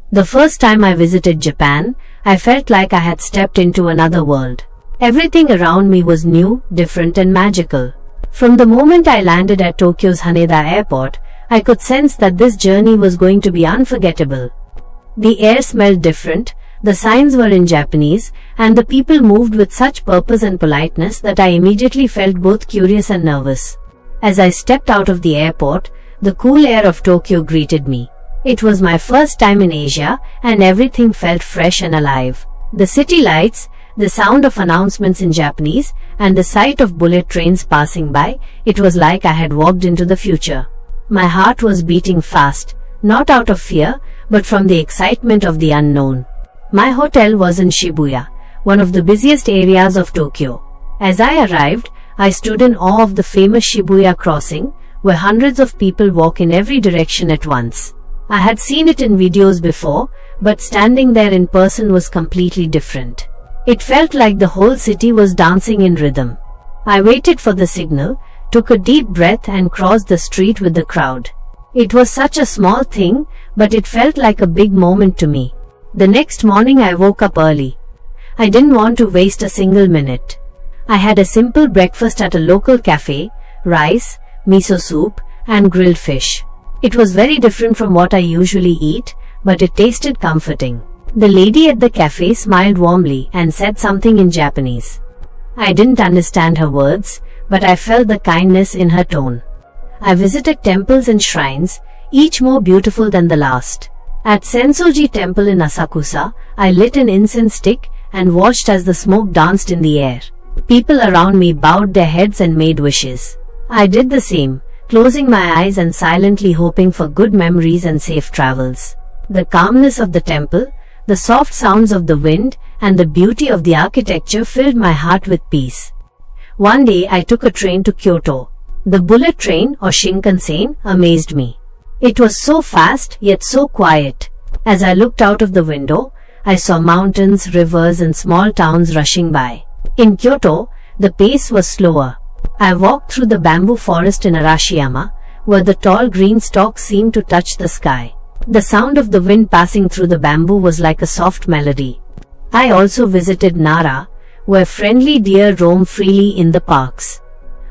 The first time I visited Japan, I felt like I had stepped into another world. Everything around me was new, different and magical. From the moment I landed at Tokyo's Haneda airport, I could sense that this journey was going to be unforgettable. The air smelled different, the signs were in Japanese, and the people moved with such purpose and politeness that I immediately felt both curious and nervous. As I stepped out of the airport, the cool air of Tokyo greeted me. It was my first time in Asia, and everything felt fresh and alive. The city lights, the sound of announcements in Japanese, and the sight of bullet trains passing by, it was like I had walked into the future. My heart was beating fast, not out of fear, but from the excitement of the unknown. My hotel was in Shibuya, one of the busiest areas of Tokyo. As I arrived, I stood in awe of the famous Shibuya crossing, where hundreds of people walk in every direction at once. I had seen it in videos before, but standing there in person was completely different. It felt like the whole city was dancing in rhythm. I waited for the signal, took a deep breath and crossed the street with the crowd. It was such a small thing, but it felt like a big moment to me. The next morning I woke up early. I didn't want to waste a single minute. I had a simple breakfast at a local cafe, rice, miso soup, and grilled fish. It was very different from what I usually eat, but it tasted comforting. The lady at the cafe smiled warmly and said something in Japanese. I didn't understand her words, but I felt the kindness in her tone. I visited temples and shrines, each more beautiful than the last. At Sensoji Temple in Asakusa, I lit an incense stick and watched as the smoke danced in the air. People around me bowed their heads and made wishes. I did the same, closing my eyes and silently hoping for good memories and safe travels. The calmness of the temple, the soft sounds of the wind, and the beauty of the architecture filled my heart with peace. One day I took a train to Kyoto. The bullet train, or Shinkansen, amazed me. It was so fast, yet so quiet. As I looked out of the window, I saw mountains, rivers, and small towns rushing by. In Kyoto, the pace was slower. I walked through the bamboo forest in Arashiyama, where the tall green stalks seemed to touch the sky. The sound of the wind passing through the bamboo was like a soft melody. I also visited Nara, where friendly deer roam freely in the parks.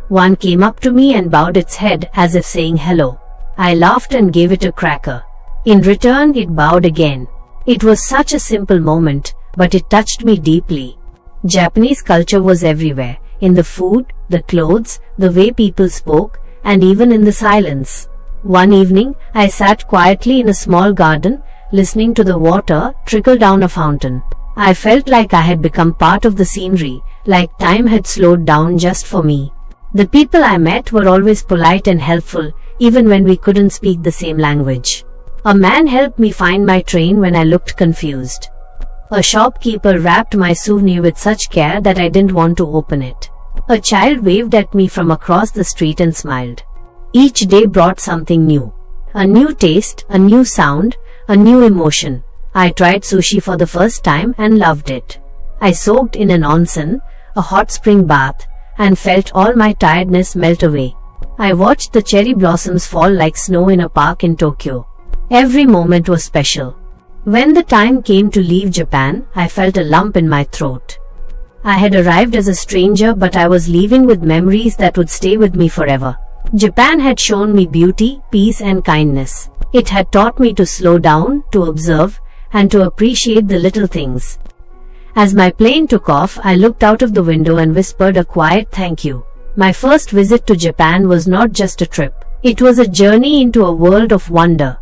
One came up to me and bowed its head as if saying hello. I laughed and gave it a cracker. In return, it bowed again. It was such a simple moment, but it touched me deeply. Japanese culture was everywhere, in the food, the clothes, the way people spoke, and even in the silence. One evening, I sat quietly in a small garden, listening to the water trickle down a fountain. I felt like I had become part of the scenery, like time had slowed down just for me. The people I met were always polite and helpful, even when we couldn't speak the same language. A man helped me find my train when I looked confused. A shopkeeper wrapped my souvenir with such care that I didn't want to open it. A child waved at me from across the street and smiled. Each day brought something new. A new taste, a new sound, a new emotion. I tried sushi for the first time and loved it. I soaked in an onsen, a hot spring bath, and felt all my tiredness melt away. I watched the cherry blossoms fall like snow in a park in Tokyo. Every moment was special. When the time came to leave Japan, I felt a lump in my throat. I had arrived as a stranger, but I was leaving with memories that would stay with me forever. Japan had shown me beauty, peace and kindness. It had taught me to slow down, to observe, and to appreciate the little things. As my plane took off, I looked out of the window and whispered a quiet thank you. My first visit to Japan was not just a trip. It was a journey into a world of wonder.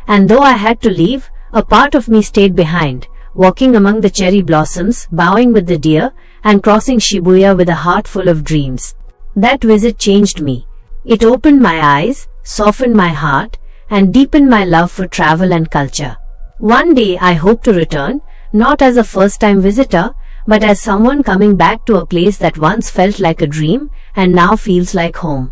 And though I had to leave, a part of me stayed behind, walking among the cherry blossoms, bowing with the deer, and crossing Shibuya with a heart full of dreams. That visit changed me. It opened my eyes, softened my heart, and deepened my love for travel and culture. One day I hope to return, not as a first-time visitor, but as someone coming back to a place that once felt like a dream and now feels like home.